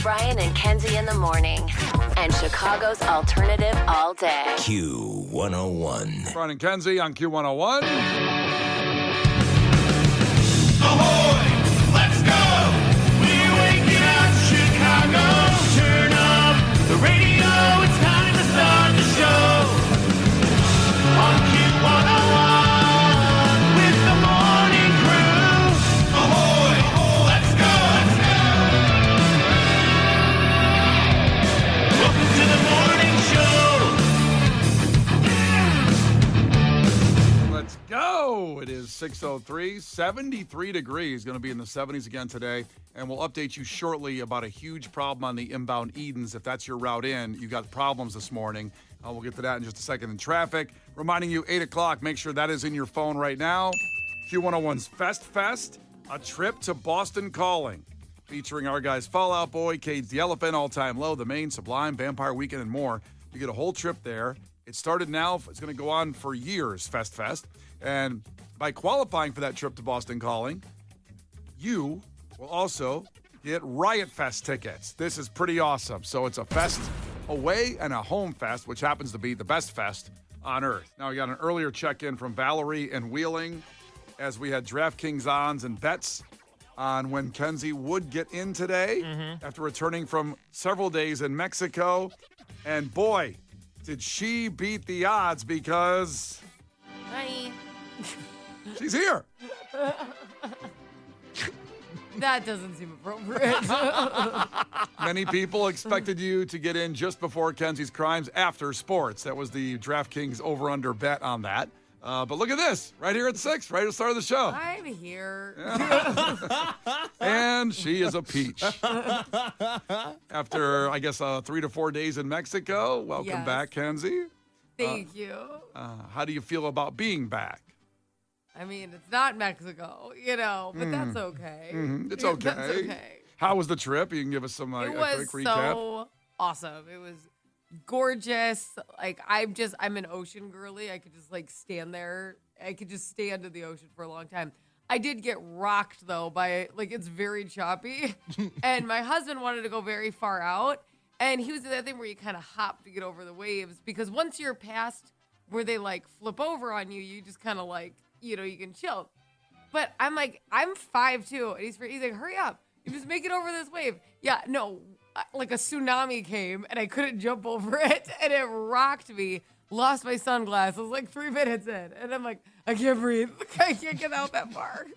Brian and Kenzie in the morning. And Chicago's alternative all day. Q101. Brian and Kenzie on Q101. Ahoy! Let's go! We're waking up Chicago. Turn up the radio. It's time to start the show. On Q101 with the morning crew. Ahoy! Let's go! Welcome to the morning show. Let's go. It is 6:03, 73 degrees. Going to be in the 70s again today. And we'll update you shortly about a huge problem on the inbound Edens. If that's your route in, you got problems this morning. We'll get to that in just a second in traffic. Reminding you, 8 o'clock, make sure that is in your phone right now. Q101's Fest, a trip to Boston Calling. Featuring our guys Fall Out Boy, Cage the Elephant, All Time Low, The Main, Sublime, Vampire Weekend, and more. You get a whole trip there. It started now. It's going to go on for years, Fest. And by qualifying for that trip to Boston Calling, you will also get Riot Fest tickets. This is pretty awesome. So it's a fest away and a home fest, which happens to be the best fest on earth. Now, we got an earlier check-in from Valerie and Wheeling as we had DraftKings odds and bets on when Kenzie would get in today after returning from several days in Mexico. And boy, did she beat the odds because Hi. she's here. That doesn't seem appropriate. Many people expected you to get in just before Kenzie's crimes after sports. That was the DraftKings over-under bet on that. But look at this, right here at 6, right at the start of the show. I'm here. And she is a peach. After, I guess, 3 to 4 days in Mexico, welcome Yes. back, Kenzie. Thank you. How do you feel about being back? I mean, it's not Mexico, but that's okay. It's Yeah, okay. That's okay. How was the trip? You can give us some It a was quick recap. so awesome. It was gorgeous. Like, I'm an ocean girly. I could just stand there. I could just stand in the ocean for a long time. I did get rocked though by it's very choppy. And my husband wanted to go very far out. And he was doing that thing where you kind of hop to get over the waves, because once you're past where they flip over on you, you just kind of you can chill. But I'm 5'2", and he's like, hurry up. You just make it over this wave. Yeah, no, a tsunami came, and I couldn't jump over it, and it rocked me. Lost my sunglasses 3 minutes in, and I'm like, I can't breathe. I can't get out that far.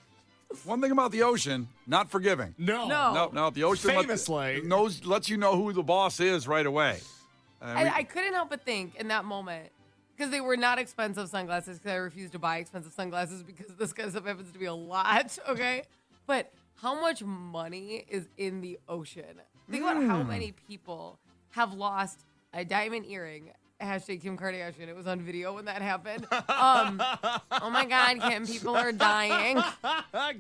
One thing about the ocean, not forgiving. No. No, the ocean Famously. lets you know who the boss is right away. And I couldn't help but think in that moment, because they were not expensive sunglasses, because I refused to buy expensive sunglasses because this kind of stuff happens to be a lot, okay? But how much money is in the ocean? Think about how many people have lost a diamond earring. Hashtag Kim Kardashian. It was on video when that happened. Oh my God, Kim, people are dying.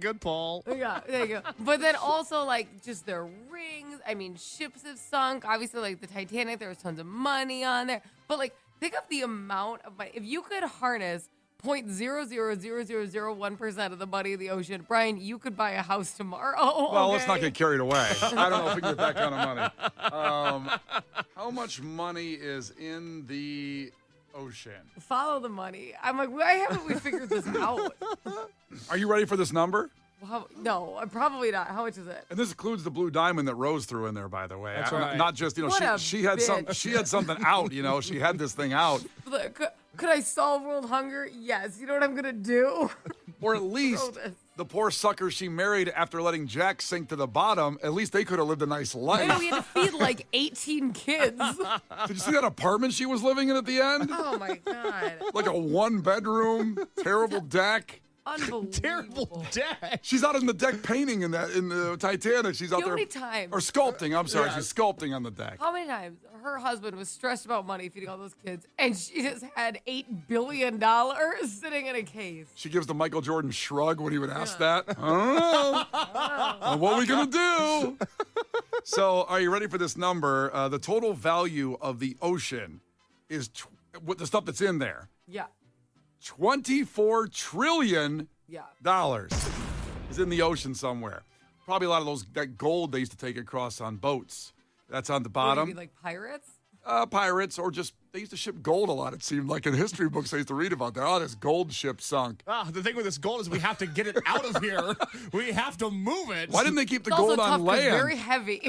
Good Paul. Yeah, there you go. But then also, just their rings. I mean, ships have sunk. Obviously, the Titanic, there was tons of money on there. But, think of the amount of money. If you could harness 0.000001% of the money of the ocean, Brian, you could buy a house tomorrow. Well, okay? let's not get carried away. I don't know if we can get that kind of money. How much money is in the ocean? Follow the money. I'm like, why haven't we figured this out? Are you ready for this number? Well, no, probably not. How much is it? And this includes the blue diamond that Rose threw in there, by the way. That's right. Not just, What a she had bitch. she had something out, She had this thing out. Could I solve world hunger? Yes. You know what I'm going to do? Or at least this. the poor sucker she married after letting Jack sink to the bottom, at least they could have lived a nice I life. know we had to feed 18 kids. Did you see that apartment she was living in at the end? Oh my God. Like a 1-bedroom, terrible deck. Unbelievable. Terrible deck. She's out on the deck painting in the Titanic. She's out How there. many times? Or sculpting. I'm sorry. She's sculpting on the deck. How many times her husband was stressed about money feeding all those kids, and she just had $8 billion sitting in a case? She gives the Michael Jordan shrug when he would ask that. I don't know. What are we going to do? So are you ready for this number? The total value of the ocean is, with the stuff that's in there, Yeah. $24 trillion Yeah. is in the ocean somewhere. Probably a lot of that gold they used to take across on boats That's on the What do you bottom. mean, like pirates? Pirates, or just, they used to ship gold a lot, it seemed like in history books I used to read about that. Oh, this gold ship sunk. The thing with this gold is we have to get it out of here. We have to move it. Why didn't they keep the It's gold also on tough 'cause land? very heavy.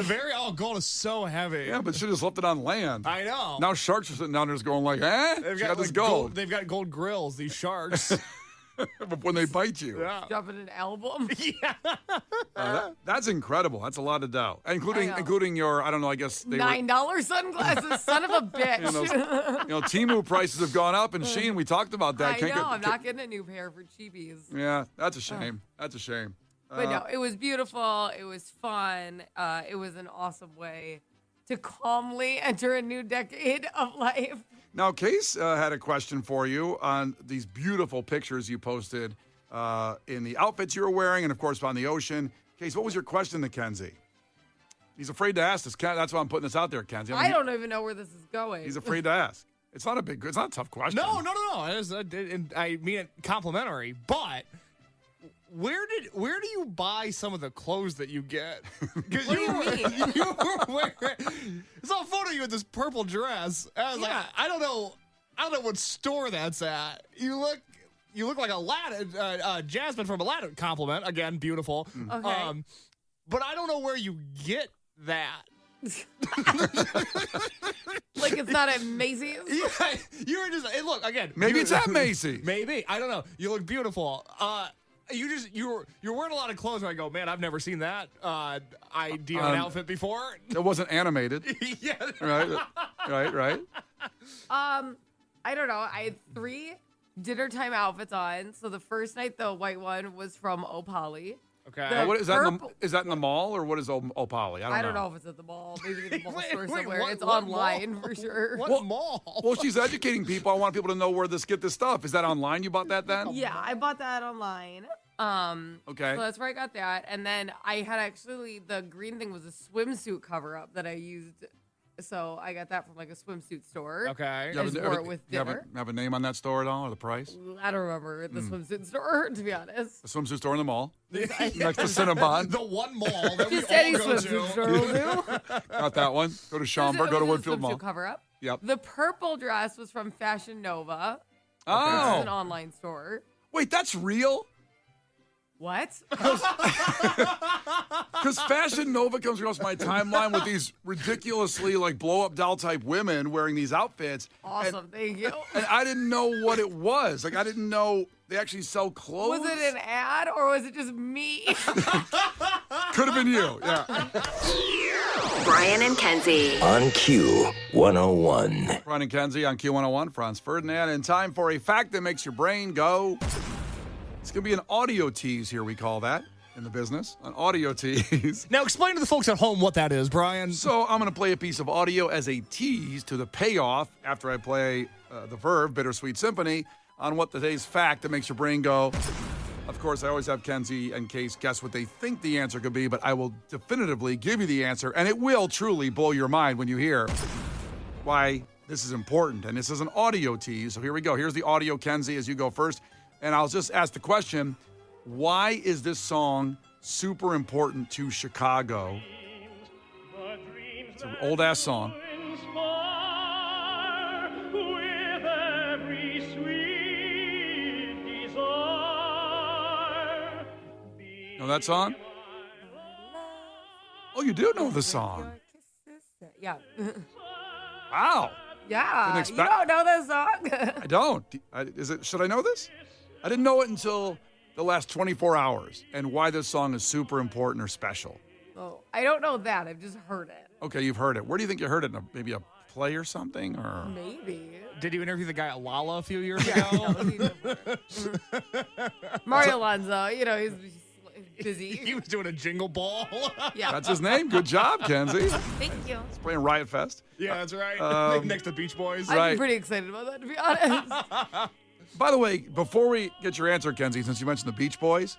Gold is so heavy. Yeah, but should have just left it on land. I know. Now sharks are sitting down there just going like, They've got this like, gold. They've got gold grills, these sharks. But when they bite you. Yeah. Dropping an album. That's incredible. That's a lot of dough. Including your, I don't know, I guess they were, $9 sunglasses, son of a bitch. Temu prices have gone up, and Shein, we talked about that. I know. I'm not getting a new pair for cheapies. Yeah, that's a shame. That's a shame. But no, it was beautiful. It was fun. It was an awesome way to calmly enter a new decade of life. Now, Case had a question for you on these beautiful pictures you posted in the outfits you were wearing, and of course on the ocean. Case, what was your question to Kenzie? He's afraid to ask this. That's why I'm putting this out there, Kenzie. I don't even know where this is going. He's afraid to ask. It's not a tough question. No. I mean it complimentary, but where do you buy some of the clothes that you get? What do you mean? You were wearing. I saw a photo of you with this purple dress. I was like, I don't know what store that's at. You look like Aladdin, Jasmine from Aladdin. Compliment again, beautiful. Okay. But I don't know where you get that. Like it's not at Macy's? Yeah, you were just. Hey, look again. Maybe it's at Macy. Maybe, I don't know. You look beautiful. You're wearing a lot of clothes. And I go, man, I've never seen that idea of an outfit before. It wasn't animated. Yeah. Right. I don't know. I had 3 dinner time outfits on. So the first night, the white one was from Opali. Okay. What is that? Is that in the mall, or what is Opali? I don't know if it's at the mall. Maybe in the mall store wait, somewhere. what- It's what online mall? for sure. What mall? Well, she's educating people. I want people to know where to get this stuff. Is that online? You bought that then? Yeah, I bought that online. Okay. So that's where I got that. And then I had actually, the green thing was a swimsuit cover up that I used. So I got that from like a swimsuit store. Okay. I You have just a- wore it with you dinner. have a name on that store at all, or the price? I don't remember the swimsuit store, to be honest. The swimsuit store in the mall next to Cinnabon. The one mall that we Just any all go swimsuit to. store will do. Not that one. Go to Schaumburg. Go to It was a Woodfield swimsuit Mall. cover up. Yep. The purple dress was from Fashion Nova. It's an Oh, online store. wait, that's real? What? Because Fashion Nova comes across my timeline with these ridiculously like blow up doll type women wearing these outfits. Awesome. Thank you. And I didn't know what it was. Like, I didn't know they actually sell clothes. Was it an ad or was it just me? Could have been you. Yeah. Brian and Kenzie. Uh, On Q101. Brian and Kenzie on Q101. Franz Ferdinand. And time for a fact that makes your brain go. It's going to be an audio tease here, we call that in the business. An audio tease. Now explain to the folks at home what that is, Brian. So I'm going to play a piece of audio as a tease to the payoff after I play the Verve, Bittersweet Symphony, on what today's fact that makes your brain go. Of course, I always have Kenzie and Case guess what they think the answer could be, but I will definitively give you the answer, and it will truly blow your mind when you hear why this is important. And this is an audio tease, so here we go. Here's the audio, Kenzie, as you go first. And I'll just ask the question, why is this song super important to Chicago? It's an old-ass song. Know that song? Oh, you do know the song. Yeah. Wow. Yeah. Didn't You expect- don't know this song? I don't. Should I know this? I didn't know it until the last 24 hours and why this song is super important or special. Oh, I don't know that. I've just heard it. Okay, you've heard it. Where do you think you heard it? Maybe a play or something? Or Maybe. Did you interview the guy at Lala a few years Yeah, ago? no, he's Mario Alonso, he's busy. He was doing a jingle ball. Yeah. That's his name. Good job, Kenzie. Thank you. He's playing Riot Fest. Yeah, that's right. Next to Beach Boys. Right. I'm pretty excited about that, to be honest. By the way, before we get your answer, Kenzie, since you mentioned the Beach Boys,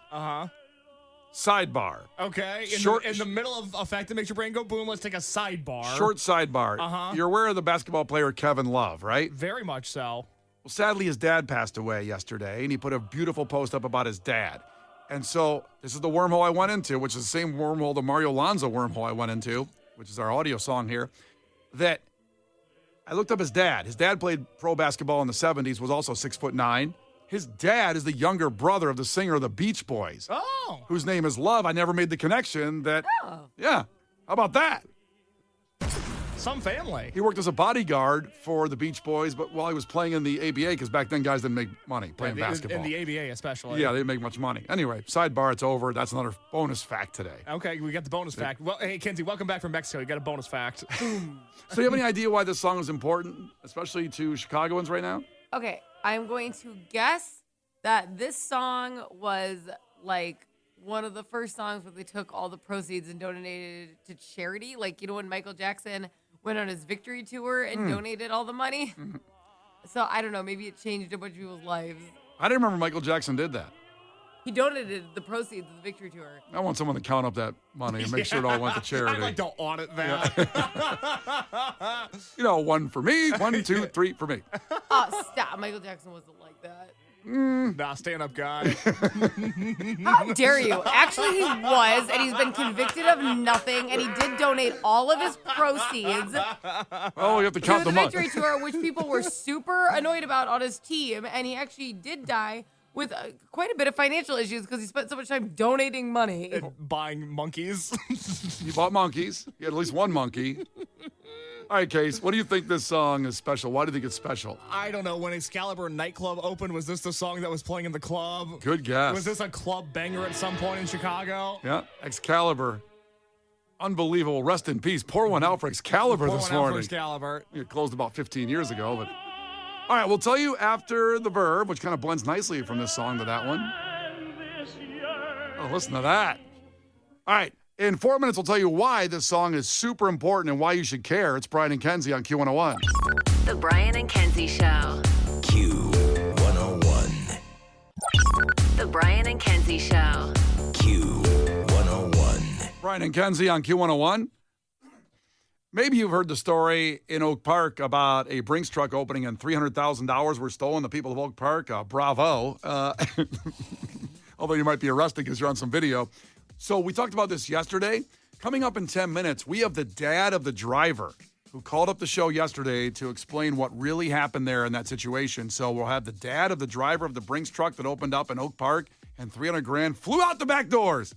sidebar. Okay. In the middle of a fact that makes your brain go boom, let's take a sidebar. Short sidebar. Uh-huh. You're aware of the basketball player Kevin Love, right? Very much so. Well, sadly, his dad passed away yesterday, and he put a beautiful post up about his dad. And so this is the wormhole I went into, which is the same wormhole, the Mario Alonso wormhole I went into. which is our audio song here, that I looked up his dad. His dad played pro basketball in the 70s, was also 6'9". His dad is the younger brother of the singer of the Beach Boys, whose name is Love. I never made the connection that, yeah, how about that? Some family. He worked as a bodyguard for the Beach Boys, but while he was playing in the ABA, because back then guys didn't make money playing basketball. In the ABA especially. Yeah, they didn't make much money. Anyway, sidebar, it's over. That's another bonus fact today. Okay, we got the bonus fact. Well, hey, Kenzie, welcome back from Mexico. You got a bonus fact. So you have any idea why this song is important, especially to Chicagoans right now? Okay, I'm going to guess that this song was like one of the first songs where they took all the proceeds and donated it to charity. Like, you know, when Michael Jackson went on his victory tour and donated all the money. So I don't know, maybe it changed a bunch of people's lives. I didn't remember Michael Jackson did that. He donated the proceeds of the victory tour. I want someone to count up that money and make sure it all went to charity. I'd like to audit that. You know, 1 for me, 1, 2, 3 for me. Oh, stop. Michael Jackson wasn't like that. Nah, stand-up guy. How dare you? Actually, he was, and he's been convicted of nothing, and he did donate all of his proceeds Oh, you have to count to the them up. victory tour, which people were super annoyed about on his team, and he actually did die with quite a bit of financial issues because he spent so much time donating money. Buying monkeys. He bought monkeys. He had at least one monkey. All right, Case, what do you think this song is special? Why do you think it's special? I don't know. When Excalibur nightclub opened, was this the song that was playing in the club? Good guess. Was this a club banger at some point in Chicago? Yeah, Excalibur. Unbelievable. Rest in peace. Pour one out for Excalibur Pour this one out for morning. Excalibur. It closed about 15 years ago, but... All right, we'll tell you after the verb, which kind of blends nicely from this song to that one. Oh, listen to that. All right, in 4 minutes, we'll tell you why this song is super important and why you should care. It's Brian and Kenzie on Q101. The Brian and Kenzie Show. Q101. The Brian and Kenzie Show. Q101. Brian and Kenzie on Q101. Maybe you've heard the story in Oak Park about a Brinks truck opening and $300,000 were stolen. The people of Oak Park, bravo. Although you might be arrested because you're on some video. So we talked about this yesterday. Coming up in 10 minutes, we have the dad of the driver who called up the show yesterday to explain what really happened there in that situation. So we'll have the dad of the driver of the Brinks truck that opened up in Oak Park and $300,000 flew out the back doors.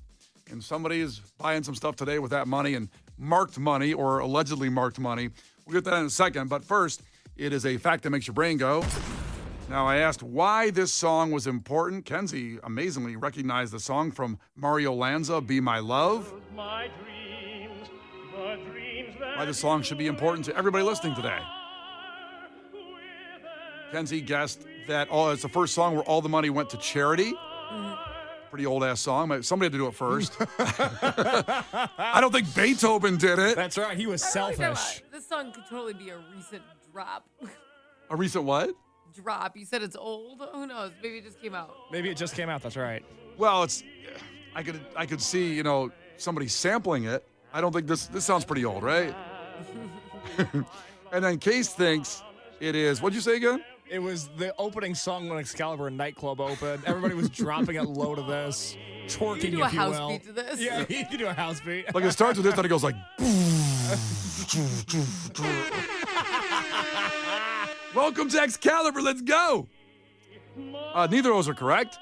And somebody is buying some stuff today with that money and marked money or allegedly marked money. We'll get that in a second. But first, it is a fact that makes your brain go. Now, I asked why this song was important. Kenzie amazingly recognized the song from Mario Lanza, Be My Love. My dreams, the dreams that Why the song should be important to everybody listening today. Kenzie guessed that it's the first song where all the money went to charity. Pretty old-ass song. Somebody had to do it first. I don't think Beethoven did it. That's right. He was selfish. This song could totally be a recent drop. A recent what? Drop. You said it's old? Who knows? Maybe it just came out. Maybe it just came out. That's right. Well, I could see, somebody sampling it. I don't think this sounds pretty old, right? And then Case thinks it is, what'd you say again? It was the opening song when Excalibur nightclub opened. Everybody was dropping it low to this, twerking, You can do a if you house will. beat to this. Yeah, you can do a house beat. Like it starts with this, then it goes like. Welcome to Excalibur, let's go. Neither of those are correct.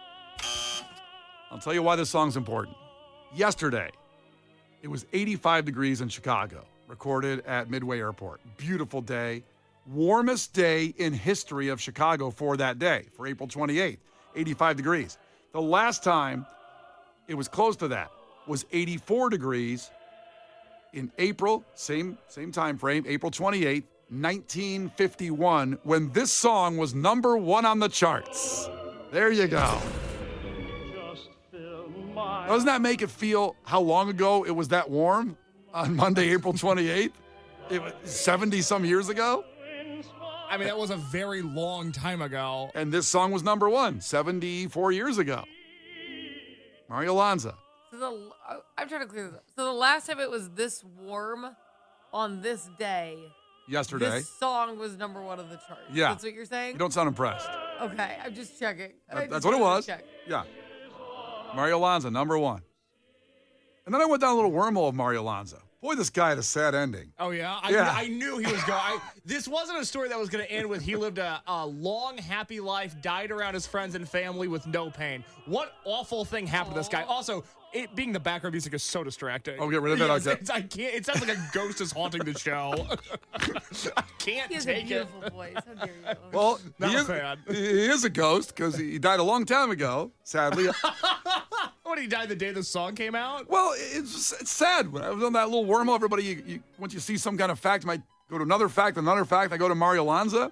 I'll tell you why this song's important. Yesterday, it was 85 degrees in Chicago, recorded at Midway Airport. Beautiful day. Warmest day in history of Chicago for that day, for April 28th, 85 degrees. The last time it was close to that was 84 degrees in April, same time frame, April 28th, 1951, when this song was number 1 on the charts. There you go. Doesn't that make it feel how long ago it was that warm on Monday, April 28th? It was 70-some years ago? I mean, that was a very long time ago. And this song was number 1, 74 years ago. Mario Lanza. So I'm trying to clear this up. So the last time it was this warm on this day, Yesterday. this song was number 1 on the chart. Yeah. That's what you're saying? You don't sound impressed. Okay, I'm just checking. That's what it was. Check. Yeah. Mario Lanza, number 1. And then I went down a little wormhole of Mario Lanza. Boy, this guy had a sad ending. Oh, yeah? Yeah. I knew he was going. This wasn't a story that was going to end with he lived a long, happy life, died around his friends and family with no pain. What awful thing happened to this guy? Also, it being the background music is so distracting. Oh, get rid of it. Yes, Okay. I can't. It sounds like a ghost is haunting the show. I can't He has a take it. beautiful voice. How dare you? Well, Not he a is, fan. he is a ghost because he died a long time ago, sadly. What, he died the day the song came out? Well, it's sad. When I was on that little wormhole, everybody, once you see some kind of fact, you might go to another fact. I go to Mario Lanza.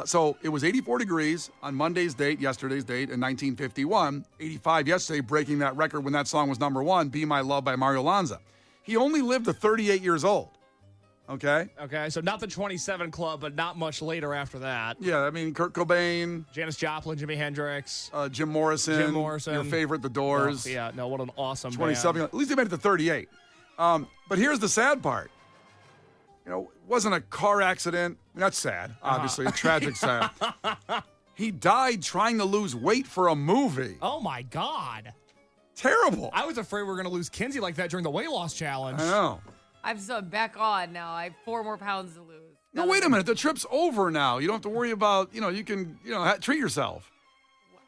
So it was 84 degrees on Monday's date, yesterday's date, in 1951. 85 yesterday, breaking that record when that song was number one, Be My Love by Mario Lanza. He only lived to 38 years old. Okay? Okay, so not the 27 Club, but not much later after that. Yeah, I mean, Kurt Cobain, Janis Joplin, Jimi Hendrix. Jim Morrison. Your favorite, The Doors. Oh, yeah, no, what an awesome 27. band. At least he made it to 38. But here's the sad part. You know, it wasn't a car accident. I mean, that's sad, obviously. Tragic sad. He died trying to lose weight for a movie. Oh, my God. Terrible. I was afraid we were going to lose Kenzie like that during the weight loss challenge. I know. I'm so back on now. I have 4 more pounds to lose. No, wait a minute. The trip's over now. You don't have to worry about, you can, treat yourself.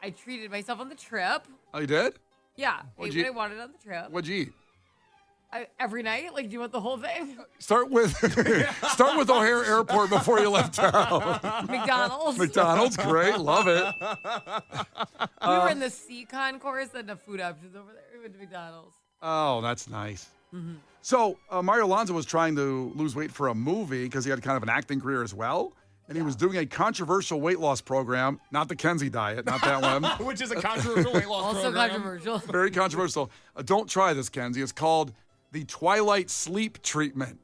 I treated myself on the trip. Oh, you did? Yeah, What'd ate what you- I wanted on the trip. What'd you eat? Every night? Like, do you want the whole thing? Start with O'Hare Airport before you left town. McDonald's. McDonald's, great. Love it. We were in the C concourse and the food options over there. We went to McDonald's. Oh, that's nice. Mm-hmm. So Mario Lanza was trying to lose weight for a movie because he had kind of an acting career as well. And he was doing a controversial weight loss program, not the Kenzie diet, not that one. Which is a controversial weight loss Also program. controversial. Very controversial. Don't try this, Kenzie. It's called the Twilight Sleep Treatment.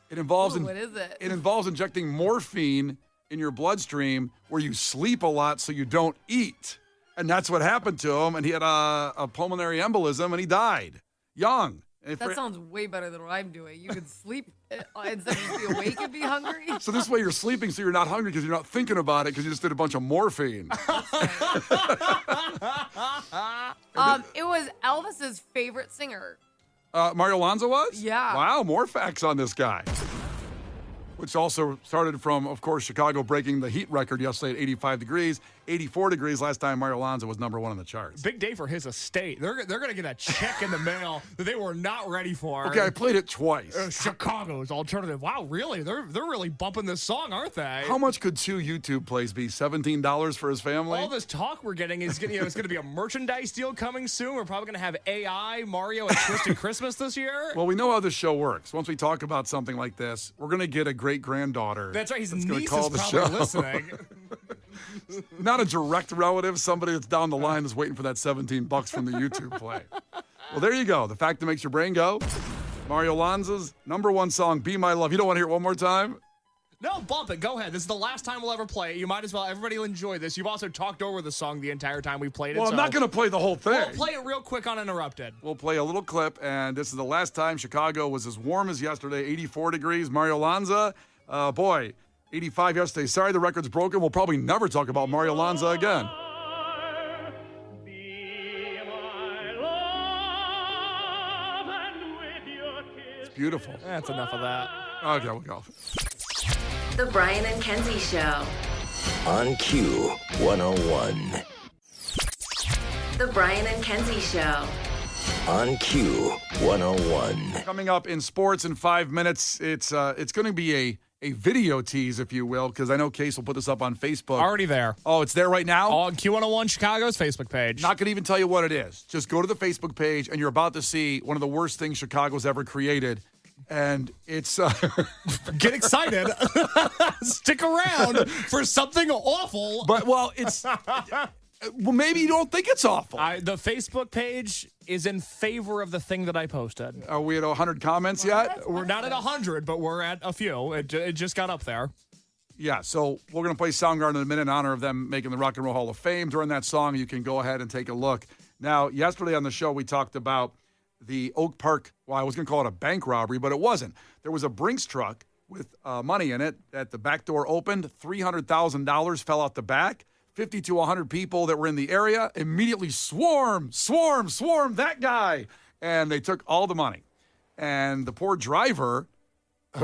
It involves Ooh, what is it? It involves injecting morphine in your bloodstream where you sleep a lot so you don't eat. And that's what happened to him. And he had a pulmonary embolism and he died young. And That sounds way better than what I'm doing. You can sleep instead of just be awake and be hungry. So this way you're sleeping so you're not hungry because you're not thinking about it because you just did a bunch of morphine. It was Elvis's favorite singer. Mario Lanza was? Yeah. Wow, more facts on this guy. Which also started from, of course, Chicago breaking the heat record yesterday at 85 degrees. 84 degrees last time Mario Lanza was number one on the charts. Big day for his estate. They're going to get a check in the mail that they were not ready for. Okay, I played it twice. Chicago's alternative. Wow, really? They're really bumping this song, aren't they? How much could 2 YouTube plays be? $17 for his family? All this talk we're getting is it's going to be a merchandise deal coming soon. We're probably going to have AI, Mario, and Twisted Christmas this year. Well, we know how this show works. Once we talk about something like this, we're going to get a great-granddaughter. That's right. His that's gonna niece call is the probably show. listening. Not a direct relative, somebody that's down the line is waiting for that $17 from the YouTube play. Well, there you go. The fact that makes your brain go. Mario Lanza's number one song, Be My Love. You don't want to hear it one more time? No, bump it. Go ahead. This is the last time we'll ever play it. You might as well. Everybody will enjoy this. You've also talked over the song the entire time we played it. Well, I'm not going to play the whole thing. We'll play it real quick uninterrupted. We'll play a little clip, and this is the last time Chicago was as warm as yesterday, 84 degrees. Mario Lanza, boy, 85 yesterday. Sorry the record's broken. We'll probably never talk about Mario Lanza again. It's beautiful. That's enough of that. Okay, we'll go. The Brian and Kenzie Show. On Q 101. The Brian and Kenzie Show. On Q 101. Coming up in sports in 5 minutes, it's going to be a video tease, if you will, because I know Case will put this up on Facebook. Already there. Oh, it's there right now? On Q101 Chicago's Facebook page. Not going to even tell you what it is. Just go to the Facebook page, and you're about to see one of the worst things Chicago's ever created. And it's... Get excited. Stick around for something awful. But, well, it's... Well, maybe you don't think it's awful. The Facebook page is in favor of the thing that I posted. Are we at 100 comments yet? We're not at 100, but we're at a few. It just got up there. Yeah, so we're going to play Soundgarden in a minute in honor of them making the Rock and Roll Hall of Fame. During that song, you can go ahead and take a look. Now, yesterday on the show, we talked about the Oak Park, well, I was going to call it a bank robbery, but it wasn't. There was a Brinks truck with money in it that the back door opened. $300,000 fell out the back. 50 to 100 people that were in the area immediately swarm that guy. And they took all the money. And the poor driver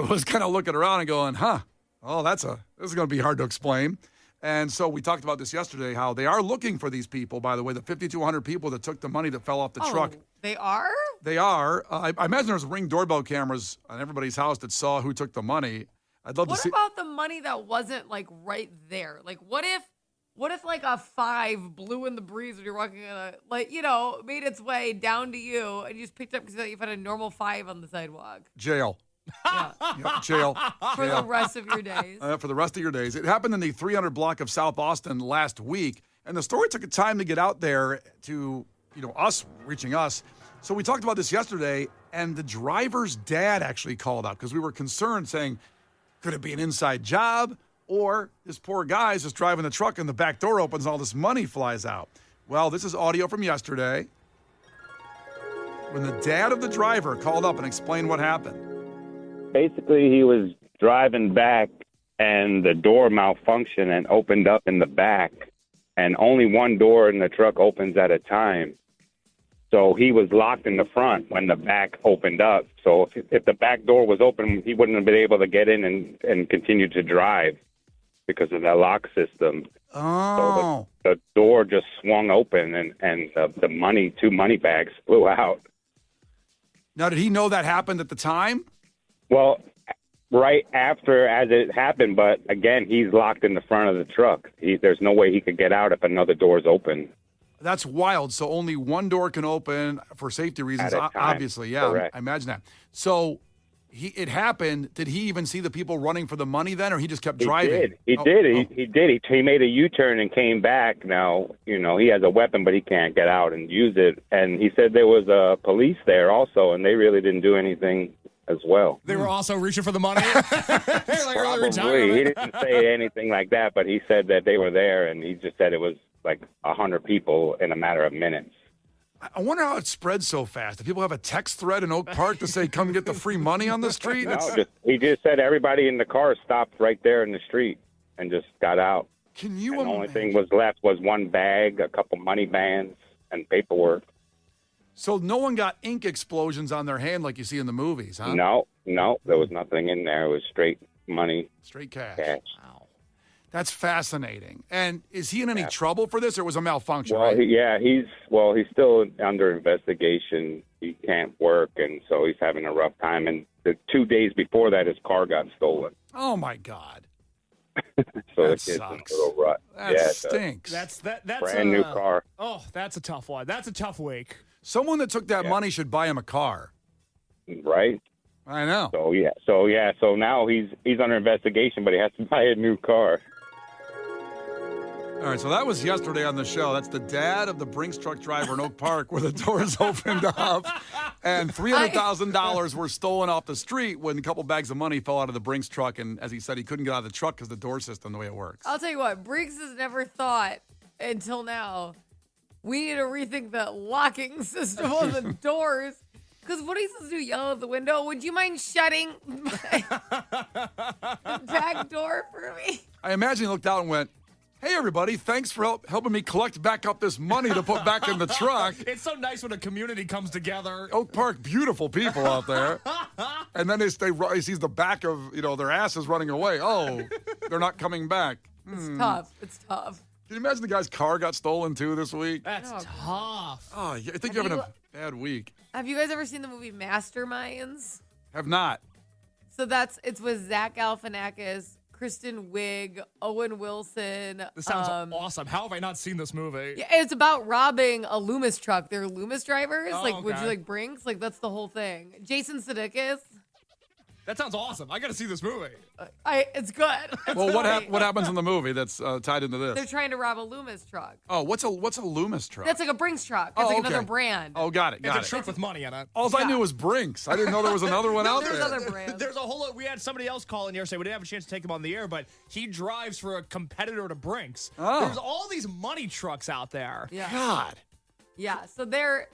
was kind of looking around and going, this is going to be hard to explain. And so we talked about this yesterday, how they are looking for these people, by the way, the 5,200 people that took the money that fell off the truck. They are? They are. I imagine there's Ring doorbell cameras on everybody's house that saw who took the money. I'd love to see. What about the money that wasn't like right there? Like, what if like a 5 blew in the breeze when you're walking made its way down to you and you just picked up because you found a normal 5 on the sidewalk? Jail. Yeah. Yep, jail. For the rest of your days. For the rest of your days. It happened in the 300 block of South Austin last week, and the story took time to get out there to, reaching us. So we talked about this yesterday, and the driver's dad actually called out because we were concerned, saying, could it be an inside job? Or this poor guy is just driving the truck and the back door opens and all this money flies out. Well, this is audio from yesterday when the dad of the driver called up and explained what happened. Basically, he was driving back and the door malfunctioned and opened up in the back. And only one door in the truck opens at a time. So he was locked in the front when the back opened up. So if the back door was open, he wouldn't have been able to get in and continue to drive because of that lock system. Oh. So the door just swung open and the money, 2 money bags flew out. Now, did he know that happened at the time? Well, right after as it happened, but again, he's locked in the front of the truck. There's no way he could get out if another door is open. That's wild. So only one door can open for safety reasons, At a time. obviously. Yeah, Correct. I imagine that. So it happened. Did he even see the people running for the money then, or he just kept driving? He did. He made a U-turn and came back. Now, he has a weapon, but he can't get out and use it. And he said there was police there also, and they really didn't do anything as well. They were also reaching for the money. Like early retirement. Probably. He didn't say anything like that, but he said that they were there, and he just said it was like 100 people in a matter of minutes. I wonder how it spread so fast. Do people have a text thread in Oak Park to say, come get the free money on the street? He just said everybody in the car stopped right there in the street and just got out. Can you imagine? The only thing was left was one bag, a couple money bands, and paperwork. So no one got ink explosions on their hand like you see in the movies, huh? No, there was nothing in there. It was straight money. Straight cash. Wow. That's fascinating. And is he in any trouble for this, or was it a malfunction? Well, right? he's still under investigation. He can't work, and so he's having a rough time. And the 2 days before that, his car got stolen. Oh, my God. So That it's in a sucks. little rut. That stinks. That's brand new car. Oh, that's a tough one. That's a tough week. Someone that took that money should buy him a car. Right. I know. So now he's under investigation, but he has to buy a new car. All right, so that was yesterday on the show. That's the dad of the Brinks truck driver in Oak Park where the doors opened up and $300,000 were stolen off the street when a couple bags of money fell out of the Brinks truck. And as he said, he couldn't get out of the truck because the door system, the way it works. I'll tell you what, Briggs has never thought until now, we need to rethink the locking system on the doors. Because what are you supposed to do, yell at the window? Would you mind shutting the back door for me? I imagine he looked out and went, hey, everybody, thanks for helping me collect back up this money to put back in the truck. It's so nice when a community comes together. Oak Park, beautiful people out there. And then he sees the back of, their asses running away. Oh, they're not coming back. It's tough. It's tough. Can you imagine the guy's car got stolen, too, this week? That's tough. Oh, I think you're having a bad week. Have you guys ever seen the movie Masterminds? Have not. So it's with Zach Galifianakis, Kristen Wiig, Owen Wilson. This sounds awesome. How have I not seen this movie? Yeah, it's about robbing a Loomis truck. They're Loomis drivers. Oh, would okay. you like Brinks? That's the whole thing. Jason Sudeikis. That sounds awesome. I got to see this movie. It's good. Well, what happens in the movie that's tied into this? They're trying to rob a Loomis truck. Oh, what's a Loomis truck? That's like a Brinks truck. It's like another brand. Oh, got it. It's a truck with money in it. All I knew was Brinks. I didn't know there was another one out There's there. other brands. There's a whole lot. We had somebody else call in yesterday. We didn't have a chance to take him on the air, but he drives for a competitor to Brinks. Oh. There's all these money trucks out there. Yeah. God. Yeah. So that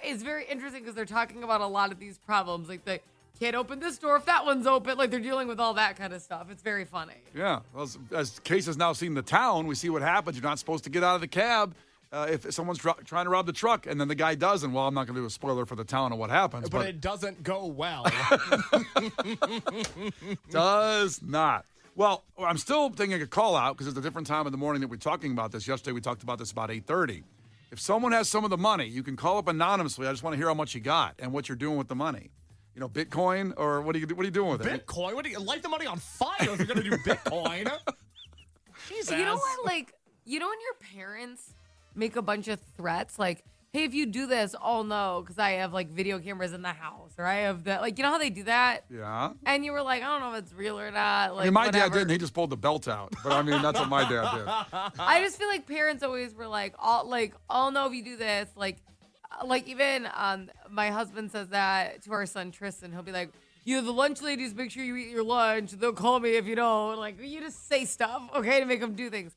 is very interesting because they're talking about a lot of these problems. Like they can't open this door if that one's open. Like they're dealing with all that kind of stuff. It's very funny. Yeah. Well, as Case has now seen the town, we see what happens. You're not supposed to get out of the cab if someone's trying to rob the truck and then the guy doesn't, well, I'm not going to do a spoiler for the town of what happens. But it doesn't go well. Does not. Well, I'm still thinking a call out because it's a different time of the morning that we're talking about this. Yesterday we talked about this about 8:30. If someone has some of the money, you can call up anonymously. I just want to hear how much you got and what you're doing with the money. You know, Bitcoin or what are you doing with it? Bitcoin? What do you light the money on fire if you're going to do Bitcoin? Jesus. You know what? Like, you know when your parents make a bunch of threats, like, hey, if you do this, oh no, because I have like video cameras in the house, or I have that. Like, you know how they do that? Yeah. And you were like, I don't know if it's real or not. Like, I mean, my whatever. dad didn't. He just pulled the belt out. But I mean, that's what my dad did. I just feel like parents always were like, I'll know if you do this. Like even my husband says that to our son Tristan. He'll be like, the lunch ladies, make sure you eat your lunch. They'll call me if you don't. Like, you just say stuff, okay, to make them do things.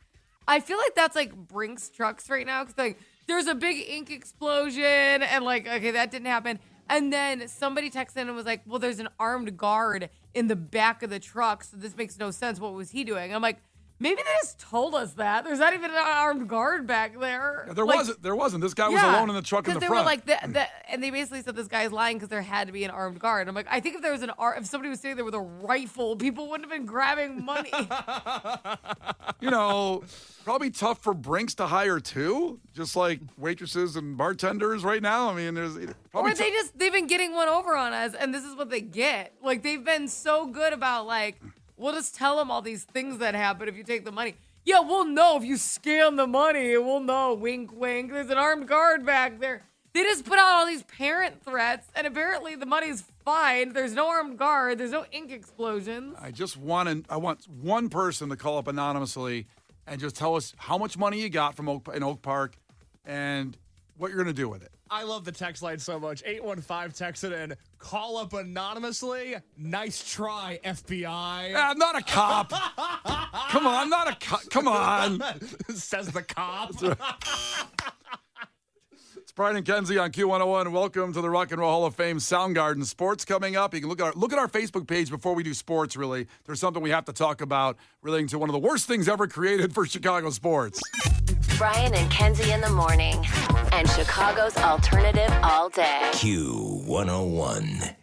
I feel like that's like Brinks trucks right now because like there's a big ink explosion and like, okay, that didn't happen. And then somebody texted in and was like, well, there's an armed guard in the back of the truck, so this makes no sense. What was he doing? I'm like, maybe they just told us that. There's not even an armed guard back there. Yeah, there wasn't. This guy was Yeah, alone in the truck in the they front. were like, and they basically said this guy's lying because there had to be an armed guard. I'm like, I think if there was if somebody was sitting there with a rifle, people wouldn't have been grabbing money. You know, probably tough for Brinks to hire too, just like waitresses and bartenders right now. I mean, there's probably Or they've been getting one over on us, and this is what they get. Like, they've been so good about like, we'll just tell them all these things that happen if you take the money. Yeah, we'll know if you scam the money. We'll know. Wink, wink. There's an armed guard back there. They just put out all these parent threats, and apparently the money's fine. There's no armed guard. There's no ink explosions. I want one person to call up anonymously and just tell us how much money you got from in Oak Park and what you're going to do with it. I love the text line so much. 815 texted in, call up anonymously. Nice try, FBI. I'm not a cop. Come on, I'm not a cop. Come on. Says the cop. It's Brian and Kenzie on Q101. Welcome to the Rock and Roll Hall of Fame Soundgarden. Sports coming up. You can look at our Facebook page before we do sports, really. There's something we have to talk about relating to one of the worst things ever created for Chicago sports. Brian and Kenzie in the morning. And Chicago's alternative all day. Q101.